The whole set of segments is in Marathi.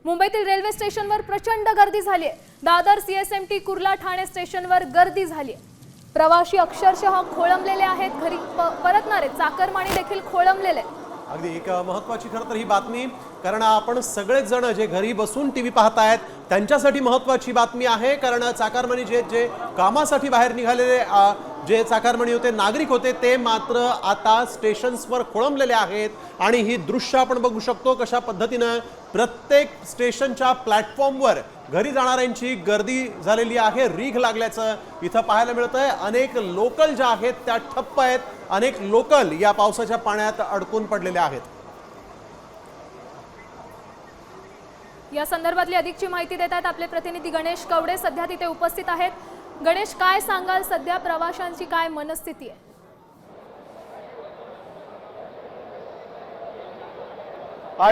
मुंबईतील रेल्वे स्टेशनवर प्रचंड गर्दी झाली आहे। दादर सीएसएमटी कुर्ला ठाणे स्टेशनवर गर्दी झाली आहे। प्रवासी अक्षरशः खोळंबलेले आहेत। घरी परतणारे चाकरमानी देखील खोळंबलेले आहेत। अगदी एक महत्त्वाची खरं तर ही बातमी, कारण आपण सगळेच जण जे घरी बसून टीव्ही पाहतायत त्यांच्यासाठी महत्त्वाची बातमी आहे। कारण चाकरमानी जे कामासाठी बाहेर निघालेले जे चाकरमानी होते, नागरिक होते, ते मात्र आता स्टेशन्सवर खोळंबलेले आहेत। आणि ही दृश्य आपण बघू शकतो कशा पद्धतीने प्रत्येक स्टेशनच्या प्लॅटफॉर्मवर घरी जाणाऱ्यांची गर्दी झालेली आहे। रीघ लागल्याचं इथं पाहायला मिळतंय। अनेक लोकल ज्या आहेत त्या ठप्प आहेत। अनेक लोकल या पावसाच्या पाण्यात अडकून पडलेले आहेत। या संदर्भातली अधिकची माहिती देत आहेत आपले प्रतिनिधी गणेश कवडे, सध्या तिथे उपस्थित आहेत। गणेश, काय सांगाल, सध्या प्रवाशांची काय मनस्थिती आहे?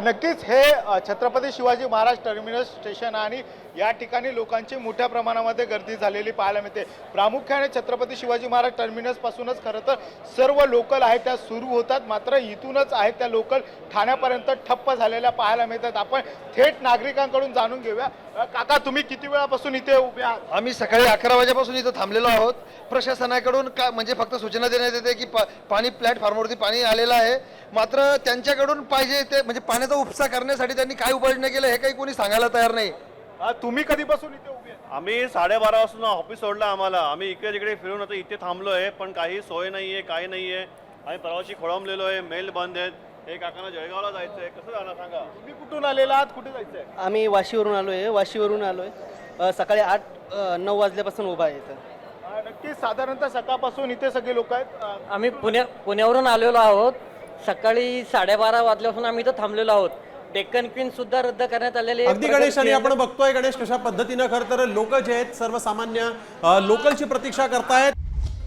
नक्कीच हे छत्रपती शिवाजी महाराज टर्मिनस स्टेशन आणि या ठिकाणी लोकांची मोठ्या प्रमाणामध्ये गर्दी झालेली पाहायला मिळते। प्रामुख्याने छत्रपती शिवाजी महाराज टर्मिनस पासूनच खरं तर सर्व लोकल आहेत त्या सुरू होतात, मात्र इथूनच आहेत त्या लोकल ठाण्यापर्यंत ठप्प झालेल्या पाहायला मिळतात। आपण थेट नागरिकांकडून जाणून घेऊया। काका, तुम्ही किती वेळापासून इथे उभे आहात? आम्ही सकाळी 11 वाजेपासून इथं थांबलेलो आहोत। प्रशासनाकडून का म्हणजे फक्त सूचना देण्यात येते की पाणी प्लॅटफॉर्मवरती पाणी आलेलं आहे, मात्र त्यांच्याकडून पाहिजे ते म्हणजे पाण्याचा उपसा करण्यासाठी त्यांनी काय उपाययोजना केलं हे काही कोणी सांगायला तयार नाही। तुम्ही कधीपासून इथे उभे आहात? आम्ही 12:30 वाजता ऑफिस सोडलं आम्हाला। आम्ही इकडे तिकडे फिरून आता इथे थांबलोय, पण काही सोय नाहीये, काही नाहीये। आम्ही प्रवासी खोळंबलेलो आहे, मेल बंद आहेत। हे काकांना जळगावला जायचंय, कसं जाणार सांगा? तुम्ही कुठून आलेला आहात, कुठे जायचंय? आम्ही वाशीवरून आलोय। सकाळी 8-9 वाजल्यापासून उभा आहे इथं। नक्कीच साधारणतः सकाळपासून इथे सगळे लोक आहेत। आम्ही पुण्यावरून आलेलो आहोत। सकाळी 12:30 वाजल्यापासून आम्ही इथं थांबलेलो आहोत। डेक्कन क्वीन सुद्धा रद्द करण्यात आलेली आहे। अगदी गणेश, आणि आपण बघतोय गणेश कशा पद्धतीने खरं तर लोक जे आहेत सर्वसामान्य लोकलची प्रतीक्षा करतायत।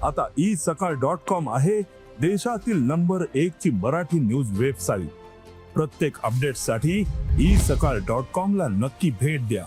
आता isakal.com आहे देशातील नंबर 1 ची मराठी न्यूज वेबसाईट। प्रत्येक अपडेटसाठी isakal.com ला नक्की भेट द्या।